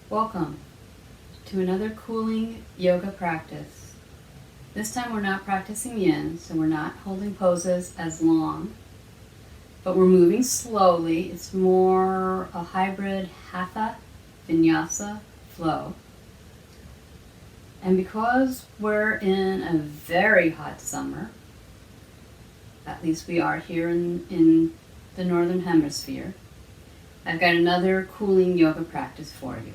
Welcome to another cooling yoga practice. This time we're not practicing yin, so we're not holding poses as long, but we're moving slowly. It's more a hybrid hatha vinyasa flow. And because we're in a very hot summer, at least we are here in the Northern Hemisphere, I've got another cooling yoga practice for you.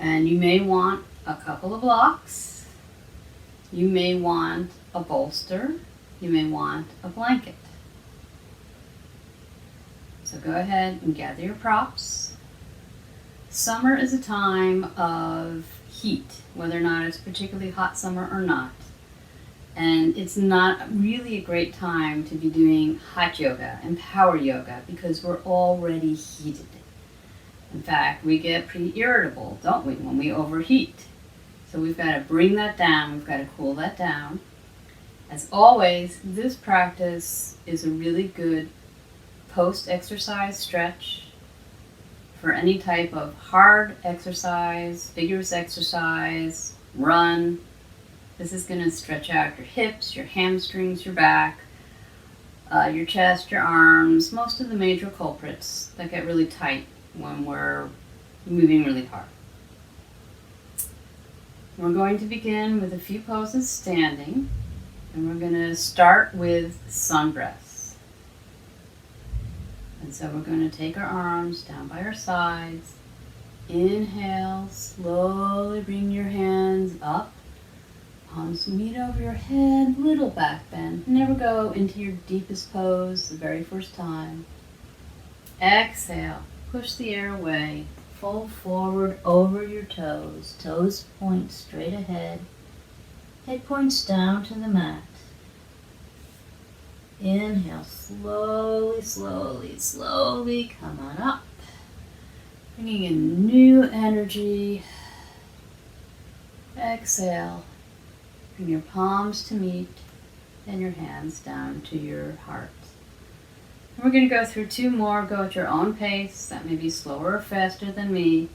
And you may want a couple of blocks. You may want a bolster. You may want a blanket. So go ahead and gather your props. Summer is a time of heat, whether or not it's particularly hot summer or not. And it's not really a great time to be doing hot yoga and power yoga because we're already heated. In fact, we get pretty irritable, don't we, when we overheat. So we've got to bring that down. We've got to cool that down. As always, this practice is a really good post-exercise stretch for any type of hard exercise, vigorous exercise, run. This is going to stretch out your hips, your hamstrings, your back, your chest, your arms, most of the major culprits that get really tight when we're moving really hard. We're going to begin with a few poses standing, and we're going to start with sun breaths. And so we're going to take our arms down by our sides. Inhale, slowly bring your hands up. Palms meet over your head, little back bend. Never go into your deepest pose the very first time. Exhale. Push the air away. Fold forward over your toes. Toes point straight ahead. Head points down to the mat. Inhale, slowly, slowly, slowly come on up. Bringing in new energy. Exhale. Bring your palms to meet and your hands down to your heart. We're going to go through two more. Go at your own pace. That may be slower or faster than me,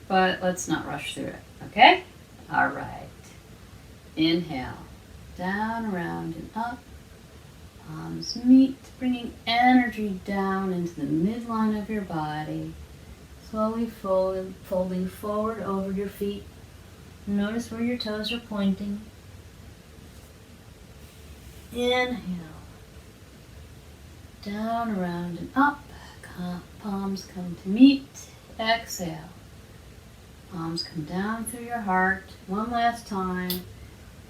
but let's not rush through it, okay? All right. Inhale. Down, around, and up. Palms meet, bringing energy down into the midline of your body. Slowly folding forward over your feet. Notice where your toes are pointing. Inhale. Down, around, and up. Palms come to meet. Exhale. Palms come down through your heart. One last time.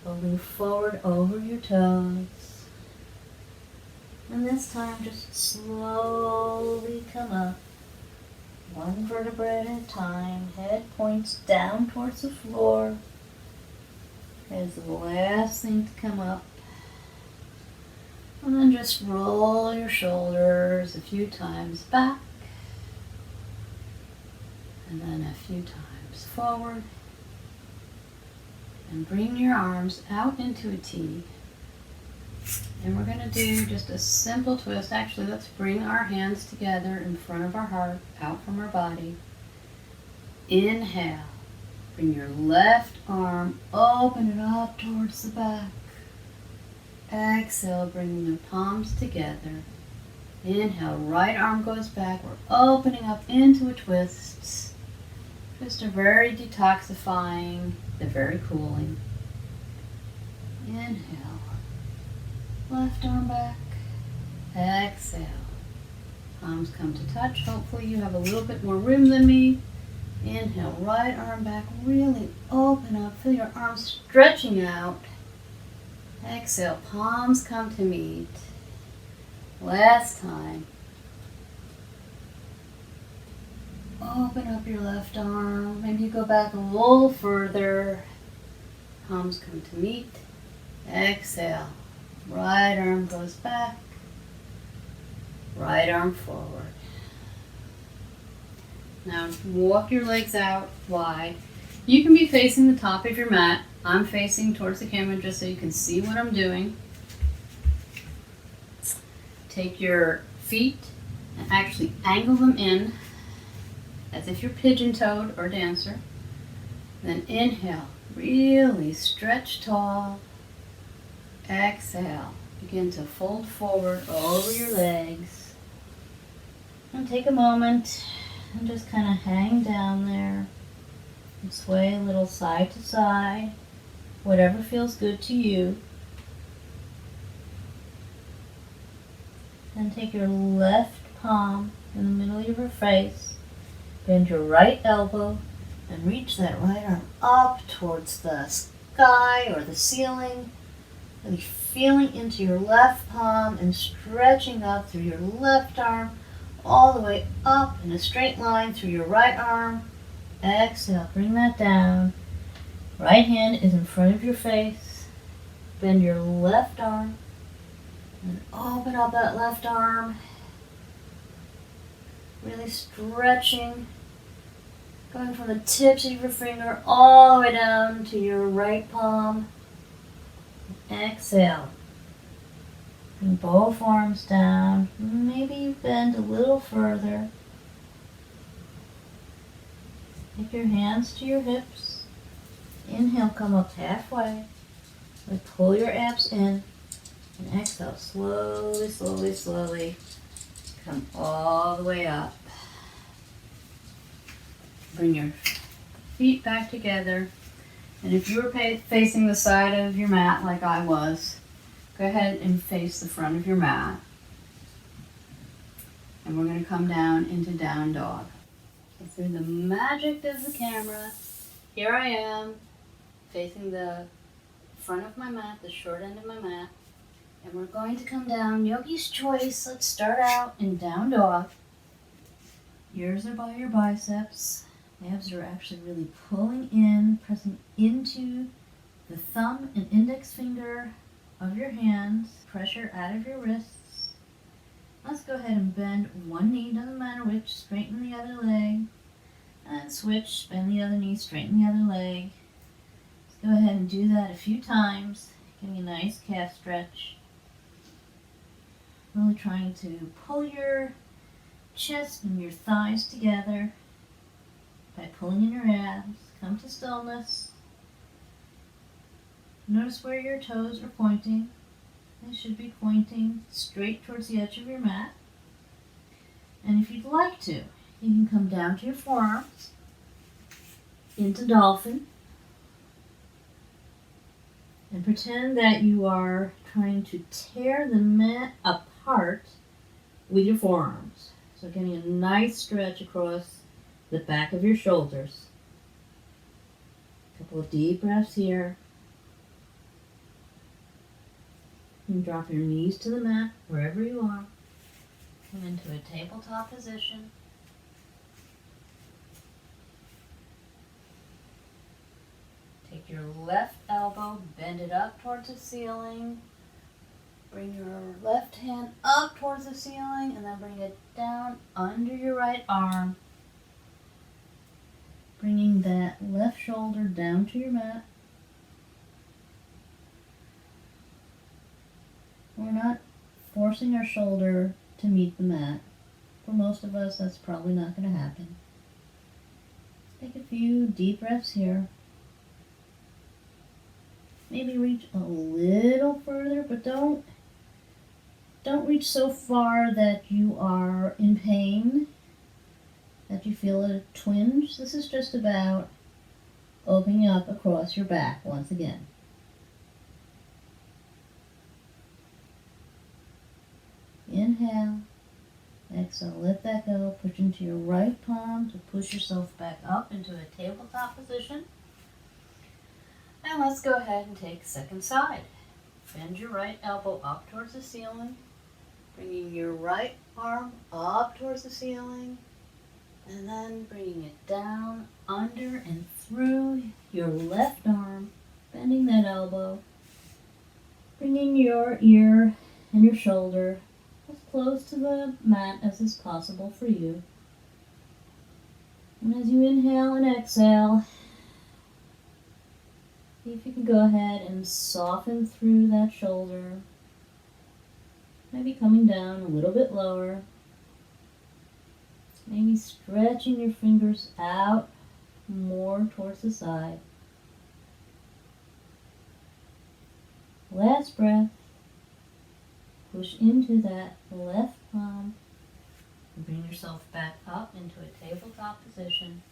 Folding forward over your toes. And this time just slowly come up. One vertebrae at a time. Head points down towards the floor. As the last thing to come up. And then just roll your shoulders a few times back. And then a few times forward. And bring your arms out into a T. And we're going to do just a simple twist. Actually, let's bring our hands together in front of our heart, out from our body. Inhale. Bring your left arm, open it up towards the back. Exhale, bringing the palms together. Inhale, right arm goes back. We're opening up into a twist. Twists are very detoxifying. They're very cooling. Inhale. Left arm back. Exhale. Palms come to touch. Hopefully you have a little bit more room than me. Inhale, right arm back. Really open up. Feel your arms stretching out. Exhale, palms come to meet. Last time. Open up your left arm. Maybe you go back a little further. Palms come to meet. Exhale. Right arm goes back. Right arm forward. Now walk your legs out wide. You can be facing the top of your mat. I'm facing towards the camera just so you can see what I'm doing. Take your feet and actually angle them in as if you're pigeon-toed or dancer. Then inhale, really stretch tall. Exhale, begin to fold forward over your legs. And take a moment and just kind of hang down there and sway a little side to side, whatever feels good to you. Then take your left palm in the middle of your face, bend your right elbow, and reach that right arm up towards the sky or the ceiling. Really feeling into your left palm and stretching up through your left arm, all the way up in a straight line through your right arm. Exhale, bring that down. Right hand is in front of your face. Bend your left arm and open up that left arm. Really stretching, going from the tips of your finger all the way down to your right palm. Exhale. Bring both arms down. Maybe you bend a little further. Take your hands to your hips. Inhale, come up halfway. Pull your abs in. And exhale, slowly, slowly, slowly. Come all the way up. Bring your feet back together. And if you were facing the side of your mat like I was, go ahead and face the front of your mat. And we're going to come down into down dog. So through the magic of the camera, here I am facing the front of my mat, the short end of my mat. And we're going to come down, yogi's choice. Let's start out in down dog. Ears are by your biceps. Abs are actually really pulling in, pressing into the thumb and index finger of your hands. Pressure out of your wrists. Let's go ahead and bend one knee, doesn't matter which. Straighten the other leg. And switch, bend the other knee, straighten the other leg. Let's go ahead and do that a few times, getting a nice calf stretch. Really trying to pull your chest and your thighs together by pulling in your abs. Come to stillness. Notice where your toes are pointing. They should be pointing straight towards the edge of your mat. And if you'd like to, you can come down to your forearms into dolphin and pretend that you are trying to tear the mat apart with your forearms. So getting a nice stretch across the back of your shoulders. A couple of deep breaths here. And drop your knees to the mat wherever you are. Come into a tabletop position. Take your left elbow, bend it up towards the ceiling. Bring your left hand up towards the ceiling and then bring it down under your right arm. Bringing that left shoulder down to your mat. We're not forcing our shoulder to meet the mat. For most of us, that's probably not going to happen. Take a few deep breaths here. Maybe reach a little further, but don't reach so far that you are in pain, that you feel a twinge. This is just about opening up across your back once again. Inhale, exhale, let that go. Push into your right palm to push yourself back up into a tabletop position. And let's go ahead and take second side. Bend your right elbow up towards the ceiling, bringing your right arm up towards the ceiling, and then bringing it down, under, and through your left arm, bending that elbow, bringing your ear and your shoulder as close to the mat as is possible for you. And as you inhale and exhale, see if you can go ahead and soften through that shoulder. Maybe coming down a little bit lower. Maybe stretching your fingers out more towards the side. Last breath. Push into that left palm. Bring yourself back up into a tabletop position.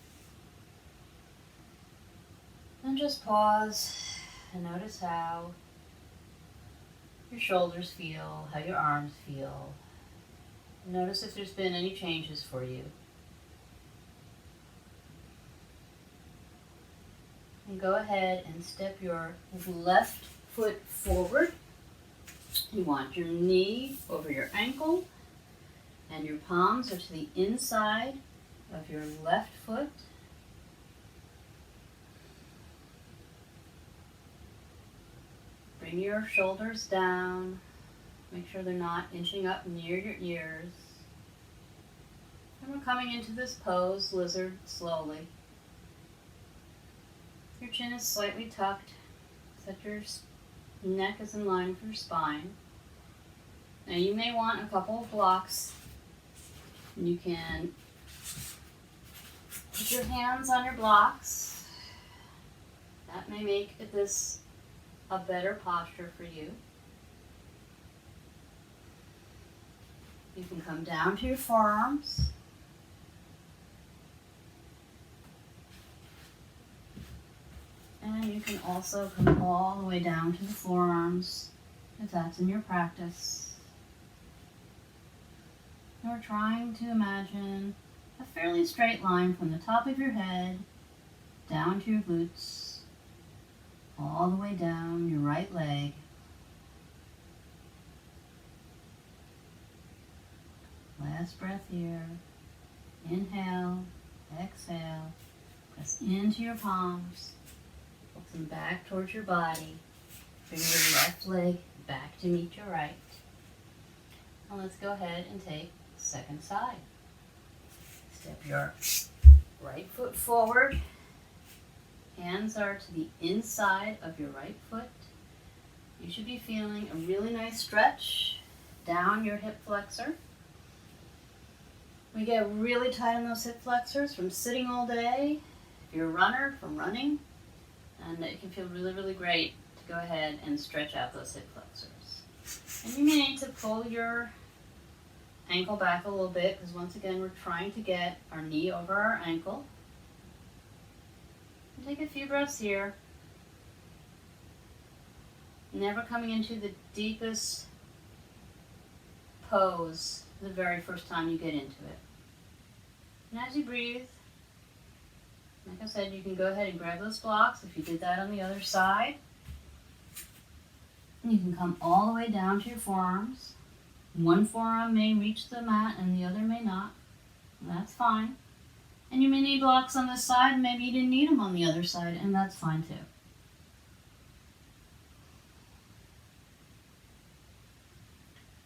And just pause and notice how your shoulders feel, how your arms feel. Notice if there's been any changes for you. And go ahead and step your left foot forward. You want your knee over your ankle, and your palms are to the inside of your left foot. Bring your shoulders down. Make sure they're not inching up near your ears. And we're coming into this pose, lizard, slowly. Your chin is slightly tucked, so that your neck is in line with your spine. Now you may want a couple of blocks. You can put your hands on your blocks. That may make this a better posture for you. You can come down to your forearms. And you can also come all the way down to the forearms if that's in your practice. And we're trying to imagine a fairly straight line from the top of your head down to your glutes, all the way down your right leg. Last breath here. Inhale, exhale, press into your palms. Look them back towards your body. Bring your left leg back to meet your right. And let's go ahead and take the second side. Step your right foot forward. Hands are to the inside of your right foot. You should be feeling a really nice stretch down your hip flexor. We get really tight on those hip flexors from sitting all day. If you're a runner, from running. And it can feel really, really great to go ahead and stretch out those hip flexors. And you may need to pull your ankle back a little bit because once again we're trying to get our knee over our ankle. And take a few breaths here. Never coming into the deepest pose the very first time you get into it. And as you breathe, like I said, you can go ahead and grab those blocks if you did that on the other side. And you can come all the way down to your forearms. One forearm may reach the mat and the other may not. And that's fine. And you may need blocks on this side, maybe you didn't need them on the other side, and that's fine too.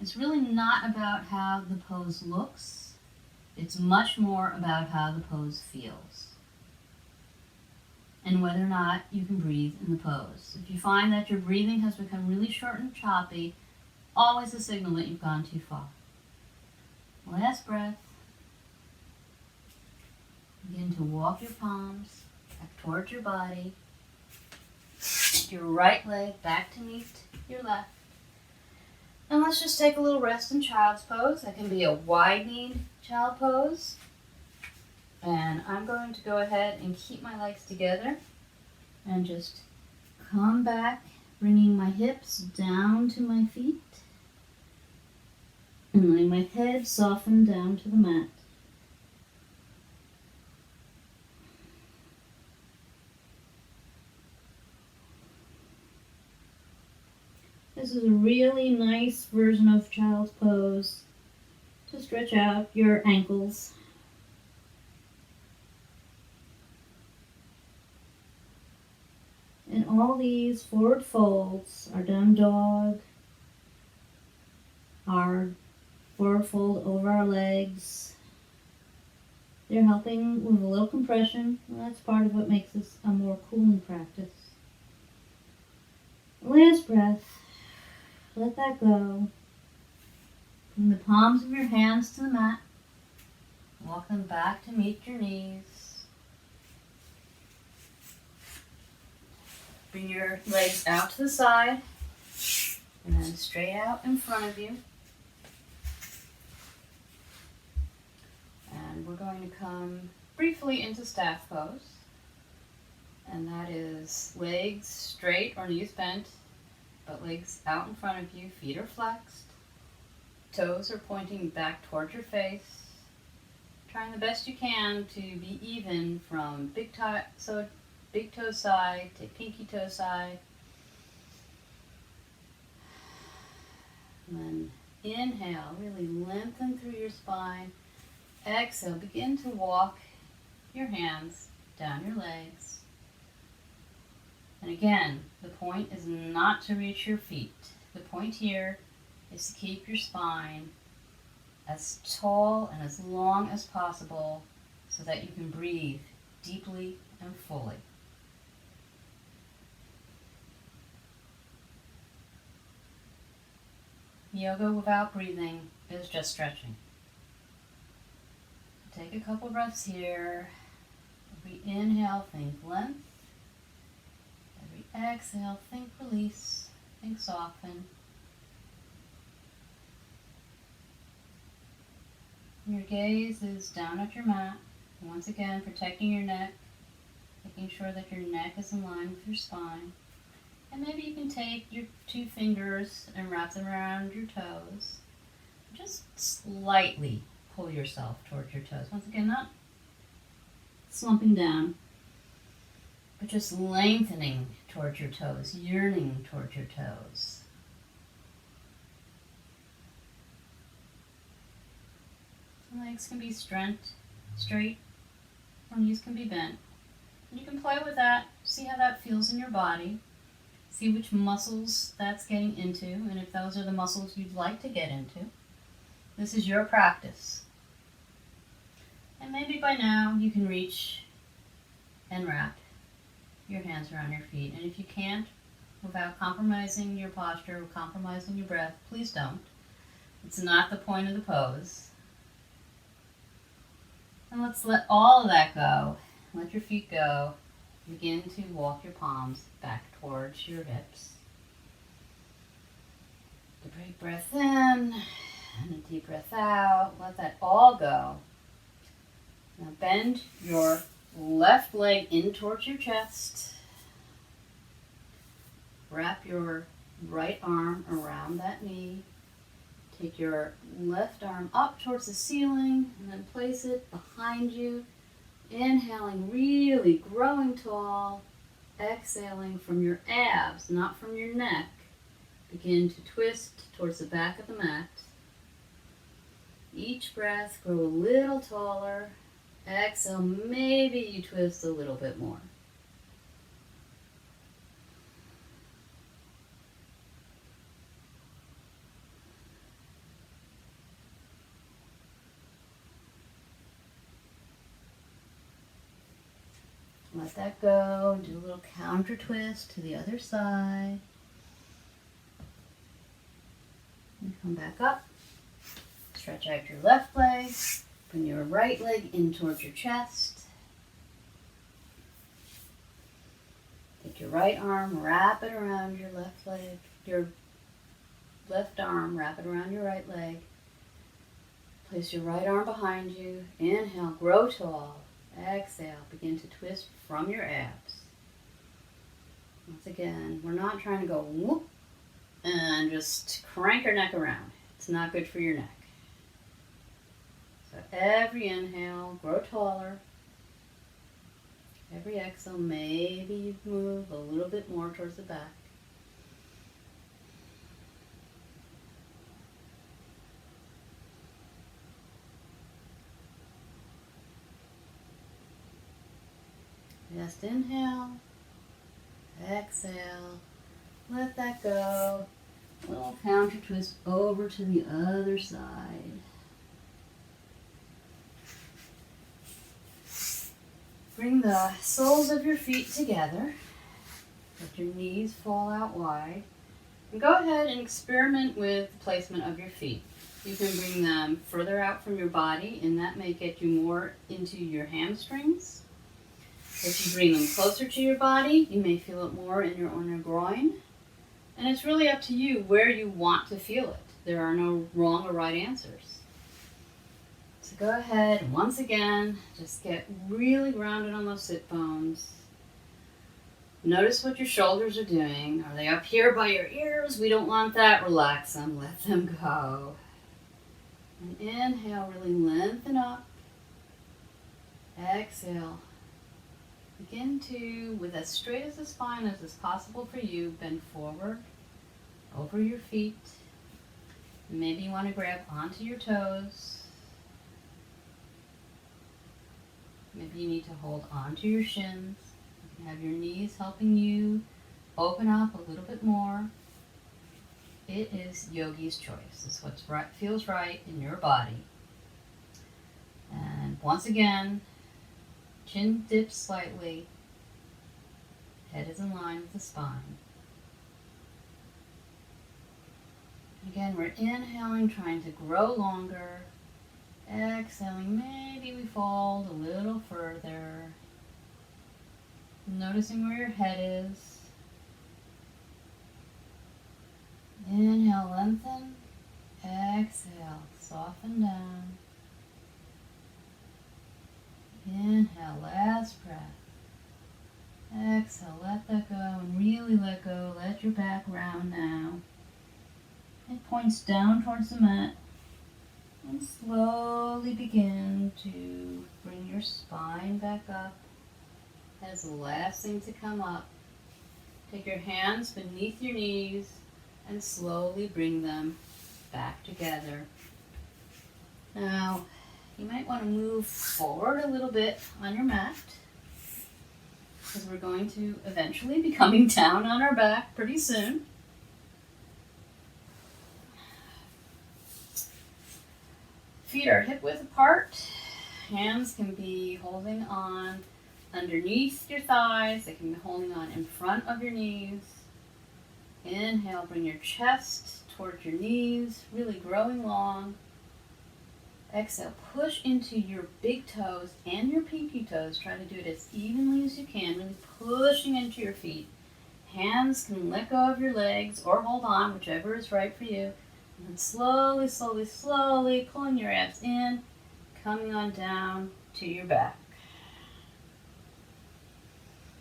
It's really not about how the pose looks. It's much more about how the pose feels. And whether or not you can breathe in the pose. If you find that your breathing has become really short and choppy, always a signal that you've gone too far. Last breath. Begin to walk your palms back towards your body. Your right leg back to meet your left. And let's just take a little rest in child's pose. That can be a wide-kneed child pose. And I'm going to go ahead and keep my legs together and just come back, bringing my hips down to my feet and letting my head soften down to the mat. This is a really nice version of child's pose to stretch out your ankles. And all these forward folds, our down dog, our forward fold over our legs, they're helping with a little compression. And that's part of what makes this a more cooling practice. Last breath. Let that go. Bring the palms of your hands to the mat. Walk them back to meet your knees. Bring your legs out to the side and then straight out in front of you. And we're going to come briefly into staff pose. And that is legs straight or knees bent, but legs out in front of you, feet are flexed. Toes are pointing back towards your face. Trying the best you can to be even from big toe side to pinky toe side. And then inhale, really lengthen through your spine. Exhale, begin to walk your hands down your legs. And again, the point is not to reach your feet. The point here is to keep your spine as tall and as long as possible so that you can breathe deeply and fully. Yoga without breathing is just stretching. Take a couple breaths here. Every inhale, think length. Every exhale, think release, think soften. Your gaze is down at your mat. Once again, protecting your neck, making sure that your neck is in line with your spine. And maybe you can take your 2 fingers and wrap them around your toes. Just slightly pull yourself towards your toes. Once again, not slumping down, but just lengthening towards your toes, yearning towards your toes. Legs can be straight, or knees can be bent. And you can play with that, see how that feels in your body, see which muscles that's getting into, and if those are the muscles you'd like to get into. This is your practice. And maybe by now you can reach and wrap your hands around your feet. And if you can't, without compromising your posture or compromising your breath, please don't. It's not the point of the pose. And let's let all of that go. Let your feet go. Begin to walk your palms back towards your hips. A big breath in and a deep breath out. Let that all go. Now bend your left leg in towards your chest. Wrap your right arm around that knee. Take your left arm up towards the ceiling and then place it behind you. Inhaling, really growing tall. Exhaling from your abs, not from your neck. Begin to twist towards the back of the mat. Each breath, grow a little taller. Exhale, maybe you twist a little bit more. Let that go and do a little counter twist to the other side. And come back up. Stretch out your left leg. Bring your right leg in towards your chest. Take your right arm, wrap it around your left leg. Your left arm, wrap it around your right leg. Place your right arm behind you. Inhale, grow tall. Exhale, begin to twist from your abs. Once again, we're not trying to go whoop and just crank your neck around. It's not good for your neck. So every inhale, grow taller. Every exhale, maybe you move a little bit more towards the back. Just inhale, exhale, let that go. Little counter twist over to the other side. Bring the soles of your feet together. Let your knees fall out wide. And go ahead and experiment with the placement of your feet. You can bring them further out from your body, and that may get you more into your hamstrings. If you bring them closer to your body, you may feel it more in your groin. And it's really up to you where you want to feel it. There are no wrong or right answers. So go ahead and once again, just get really grounded on those sit bones. Notice what your shoulders are doing. Are they up here by your ears? We don't want that. Relax them. Let them go. And inhale, really lengthen up. Exhale. Begin to, with as straight as the spine as is possible for you, bend forward over your feet. Maybe you want to grab onto your toes. Maybe you need to hold onto your shins. You can have your knees helping you open up a little bit more. It is yogi's choice. It's what feels right in your body. And once again, chin dips slightly. Head is in line with the spine. Again, we're inhaling, trying to grow longer. Exhaling, maybe we fold a little further. Noticing where your head is. Inhale, lengthen. Exhale, soften down. Inhale, last breath. Exhale, let that go and really let go. Let your back round now. It points down towards the mat. And slowly begin to bring your spine back up as the last thing to come up. Take your hands beneath your knees and slowly bring them back together. Now, you might want to move forward a little bit on your mat because we're going to eventually be coming down on our back pretty soon. Feet are hip width apart. Hands can be holding on underneath your thighs. They can be holding on in front of your knees. Inhale, bring your chest towards your knees, really growing long. Exhale, push into your big toes and your pinky toes. Try to do it as evenly as you can, really pushing into your feet. Hands can let go of your legs or hold on, whichever is right for you. And then slowly, slowly, slowly pulling your abs in, coming on down to your back.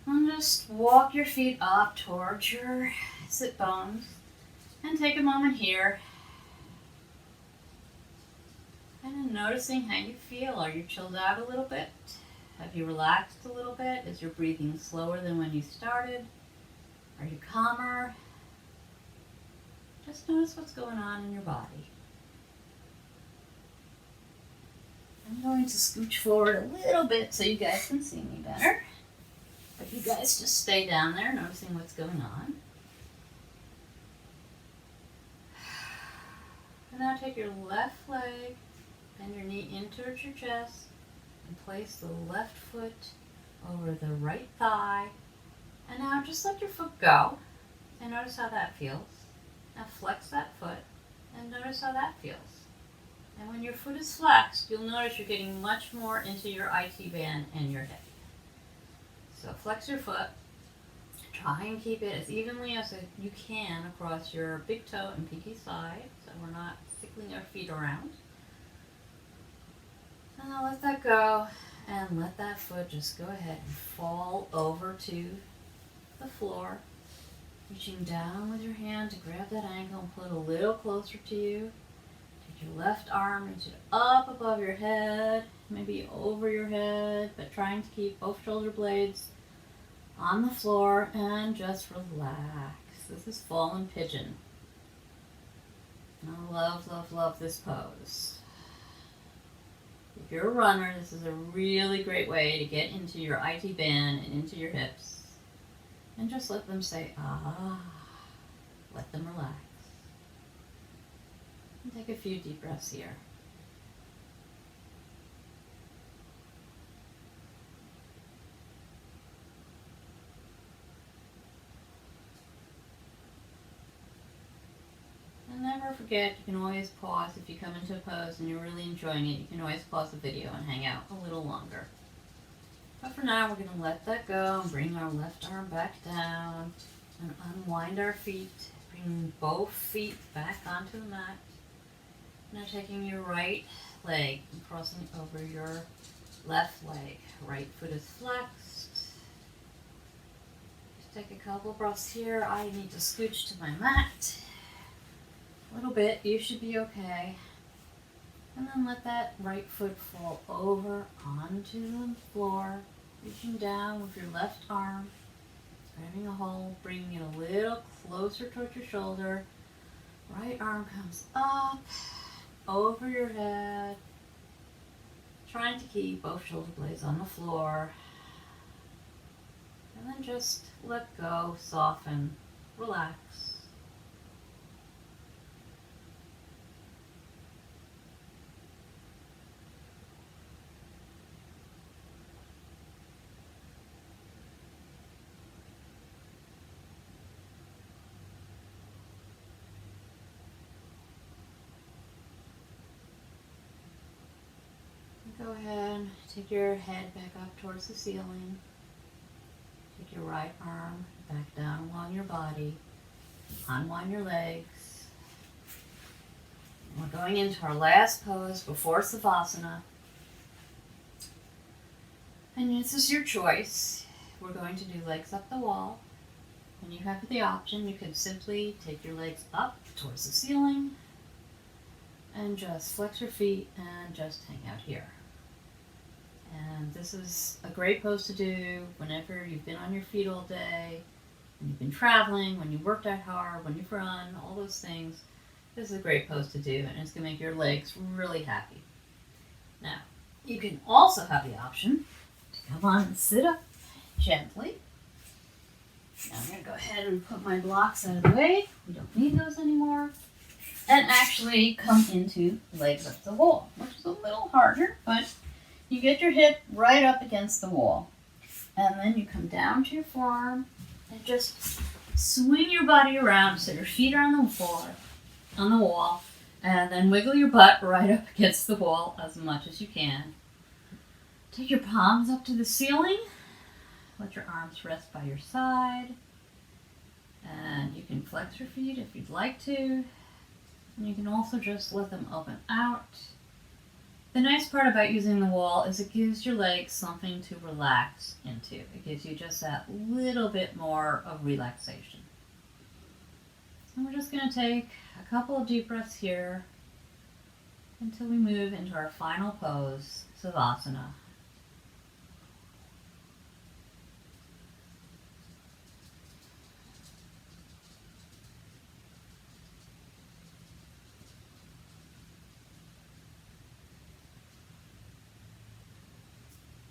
And just walk your feet up towards your sit bones and take a moment here. And noticing how you feel. Are you chilled out a little bit? Have you relaxed a little bit? Is your breathing slower than when you started? Are you calmer? Just notice what's going on in your body. I'm going to scooch forward a little bit so you guys can see me better. But you guys just stay down there noticing what's going on. And now take your left leg, bend your knee in towards your chest, and place the left foot over the right thigh. And now just let your foot go and notice how that feels. Now flex that foot and notice how that feels. And when your foot is flexed, you'll notice you're getting much more into your IT band and your hip. So flex your foot. Try and keep it as evenly as you can across your big toe and pinky side so we're not tickling our feet around. And now let that go and let that foot just go ahead and fall over to the floor. Reaching down with your hand to grab that ankle and pull it a little closer to you. Take your left arm, reach it up above your head, maybe over your head, but trying to keep both shoulder blades on the floor and just relax. This is fallen pigeon. I love, love, love this pose. If you're a runner, this is a really great way to get into your IT band and into your hips. And just let them say, ah. Let them relax. And take a few deep breaths here. And never forget, you can always pause if you come into a pose and you're really enjoying it. You can always pause the video and hang out a little longer. But for now, we're going to let that go and bring our left arm back down and unwind our feet. Bring both feet back onto the mat. Now taking your right leg and crossing it over your left leg. Right foot is flexed. Just take a couple breaths here. I need to scooch to my mat. A little bit, you should be okay. And then let that right foot fall over onto the floor, reaching down with your left arm, grabbing a hold, bringing it a little closer towards your shoulder. Right arm comes up, over your head, trying to keep both shoulder blades on the floor. And then just let go, soften, relax. Go ahead, take your head back up towards the ceiling. Take your right arm back down along your body. Unwind your legs. We're going into our last pose before Savasana. And this is your choice. We're going to do legs up the wall. And you have the option, you can simply take your legs up towards the ceiling and just flex your feet and just hang out here. And this is a great pose to do whenever you've been on your feet all day, when you've been traveling, when you worked out hard, when you've run, all those things. This is a great pose to do, and it's going to make your legs really happy. Now, you can also have the option to come on and sit up gently. Now I'm going to go ahead and put my blocks out of the way. We don't need those anymore. And actually come into legs up the wall, which is a little harder, but you get your hip right up against the wall. And then you come down to your forearm and just swing your body around so your feet are on the floor, on the wall, and then wiggle your butt right up against the wall as much as you can. Take your palms up to the ceiling. Let your arms rest by your side. And you can flex your feet if you'd like to. And you can also just let them open out. The nice part about using the wall is it gives your legs something to relax into. It gives you just that little bit more of relaxation. And we're just going to take a couple of deep breaths here until we move into our final pose, Savasana.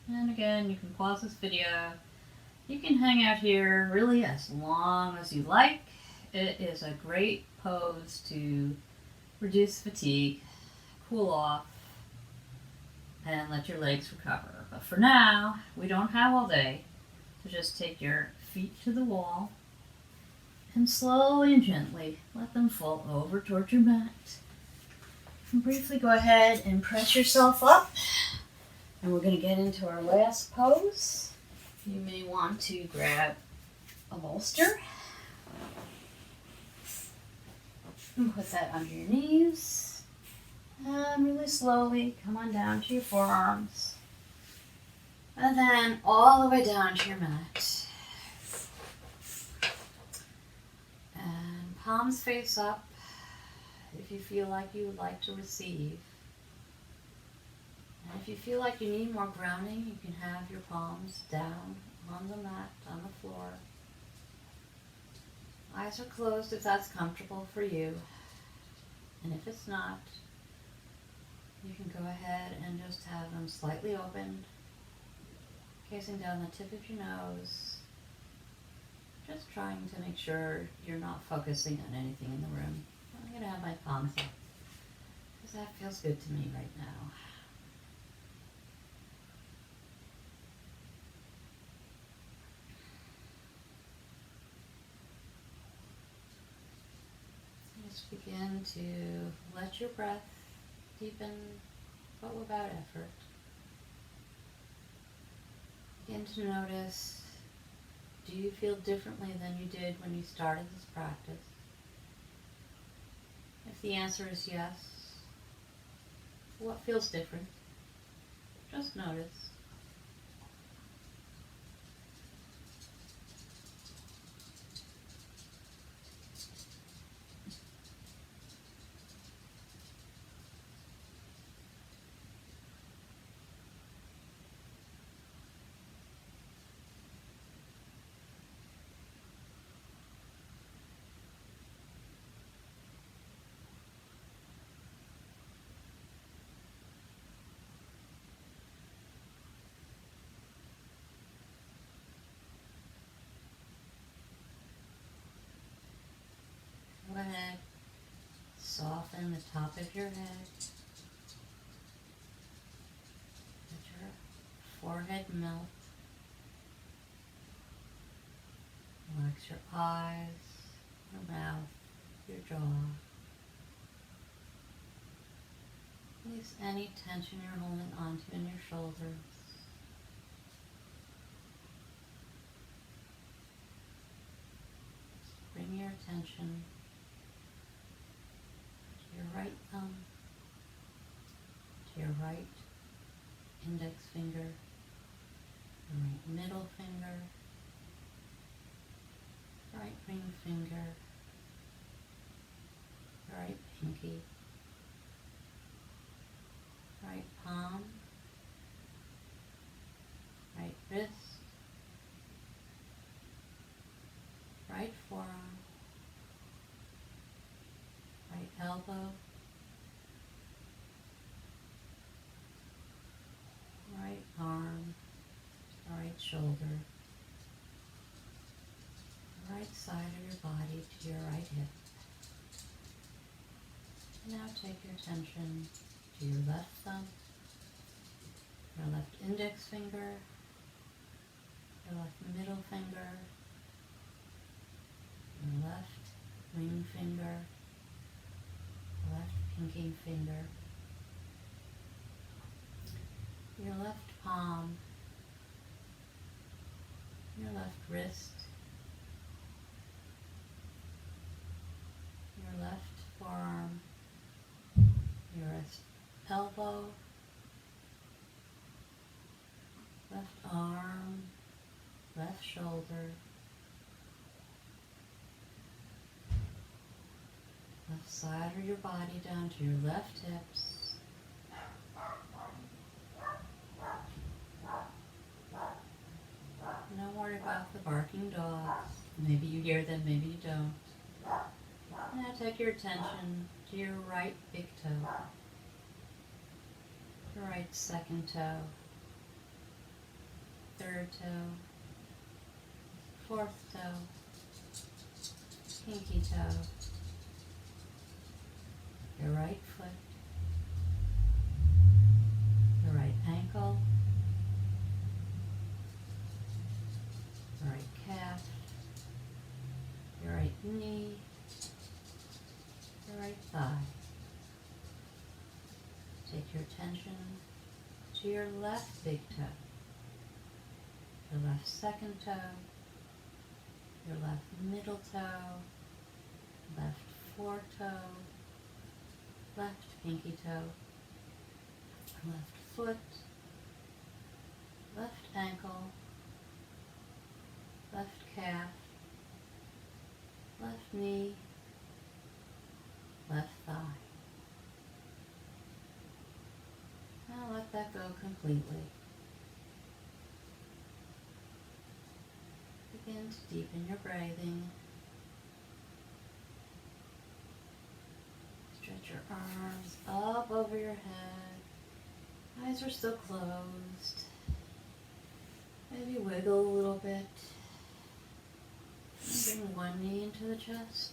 And again, you can pause this video. You can hang out here really as long as you like. It is a great pose to reduce fatigue, cool off, and let your legs recover. But for now, we don't have all day. So just take your feet to the wall and slowly and gently let them fall over towards your mat. And briefly go ahead and press yourself up. And we're going to get into our last pose. You may want to grab a bolster and put that under your knees. And really slowly come on down to your forearms. And then all the way down to your mat. And palms face up if you feel like you would like to receive. And if you feel like you need more grounding, you can have your palms down on the mat, on the floor. Eyes are closed if that's comfortable for you. And if it's not, you can go ahead and just have them slightly opened, gazing down the tip of your nose, just trying to make sure you're not focusing on anything in the room. I'm going to have my palms up, because that feels good to me right now. Just Begin to let your breath deepen, but without effort. Begin to notice, do you feel differently than you did when you started this practice? If the answer is yes, what feels different? Just notice. Go ahead, soften the top of your head. Let your forehead melt. Relax your eyes, your mouth, your jaw. Release any tension you're holding onto in your shoulders. Just bring your attention to your right thumb, to your right index finger, your right middle finger, right ring finger, right pinky, right palm, right wrist, right forearm, right elbow, right arm, right shoulder, right side of your body to your right hip. Now take your attention to your left thumb, your left index finger, your left middle finger, your left ring finger, left pinky finger, your left palm, your left wrist, your left forearm, your elbow, left arm, left shoulder, left side of your body down to your left hips. Don't worry about the barking dogs. Maybe you hear them, maybe you don't. Now take your attention to your right big toe, your right second toe, third toe, fourth toe, pinky toe, your right foot, your right ankle, your right calf, your right knee, your right thigh. Take your attention to your left big toe, your left second toe, your left middle toe, left foretoe, left pinky toe, left foot, left ankle, left calf, left knee, left thigh. Now let that go completely. Begin to deepen your breathing. Stretch your arms up over your head. Eyes are still closed. Maybe wiggle a little bit. Bring one knee into the chest,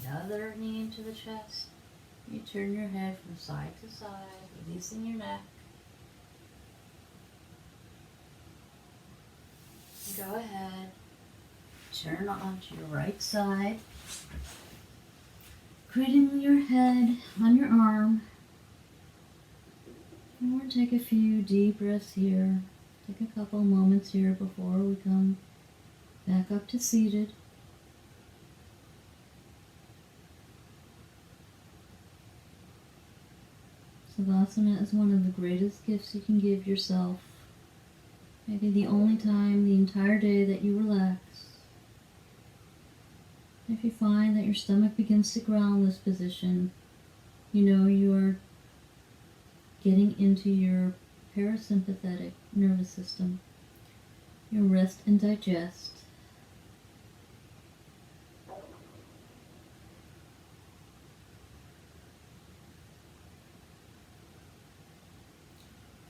the other knee into the chest. You turn your head from side to side, releasing your neck. Go ahead, turn onto your right side. cradling your head on your arm. And we'll take a few deep breaths here. Take a couple moments here before we come back up to seated. Savasana is one of the greatest gifts you can give yourself. Maybe the only time the entire day that you relax. If you find that your stomach begins to growl in this position, you know you are getting into your parasympathetic nervous system, your rest and digest.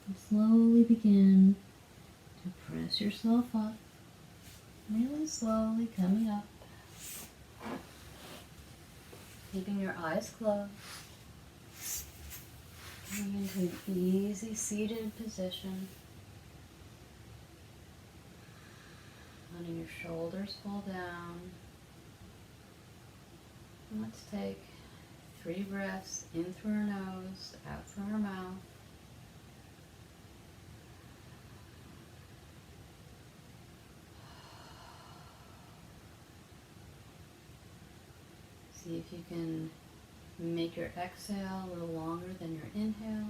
And slowly begin to press yourself up, really slowly coming up. Keeping your eyes closed. Coming into an easy seated position. Letting your shoulders fall down. And let's take 3 breaths in through our nose, out through our mouth. See if you can make your exhale a little longer than your inhale.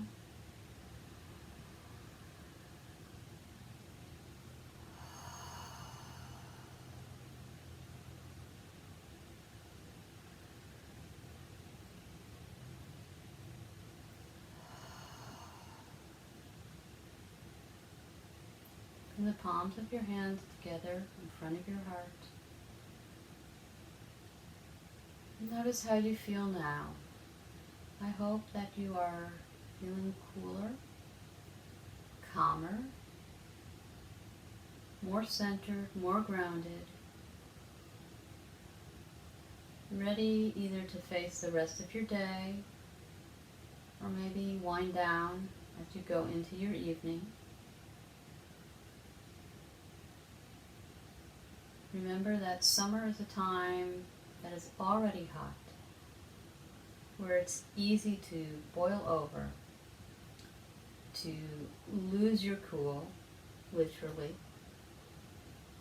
Bring the palms of your hands together in front of your heart. Notice how you feel now. I hope that you are feeling cooler, calmer, more centered, more grounded, ready either to face the rest of your day or maybe wind down as you go into your evening. Remember that summer is a time that is already hot, where it's easy to boil over, to lose your cool, literally,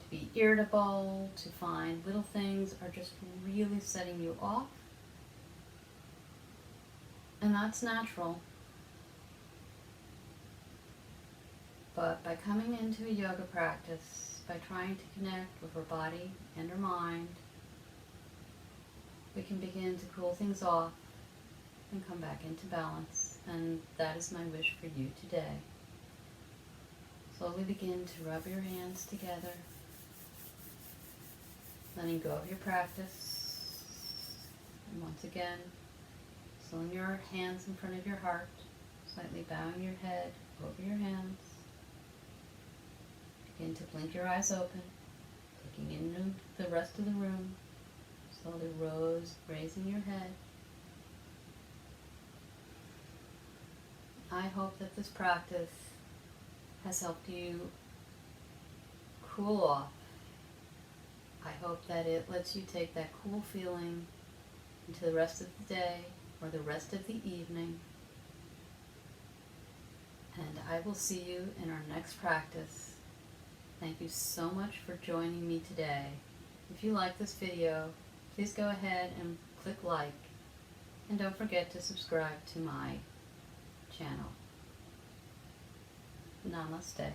to be irritable, to find little things are just really setting you off. And that's natural. But by coming into a yoga practice, by trying to connect with our body and our mind, we can begin to cool things off and come back into balance. And that is my wish for you today. Slowly begin to rub your hands together, letting go of your practice. And once again, slowing your hands in front of your heart, slightly bowing your head over your hands. Begin to blink your eyes open, taking in the rest of the room. Slowly raising your head. I hope that this practice has helped you cool off. I hope that it lets you take that cool feeling into the rest of the day or the rest of the evening. And I will see you in our next practice. Thank you so much for joining me today. If you like this video, please go ahead and click like, and don't forget to subscribe to my channel. Namaste.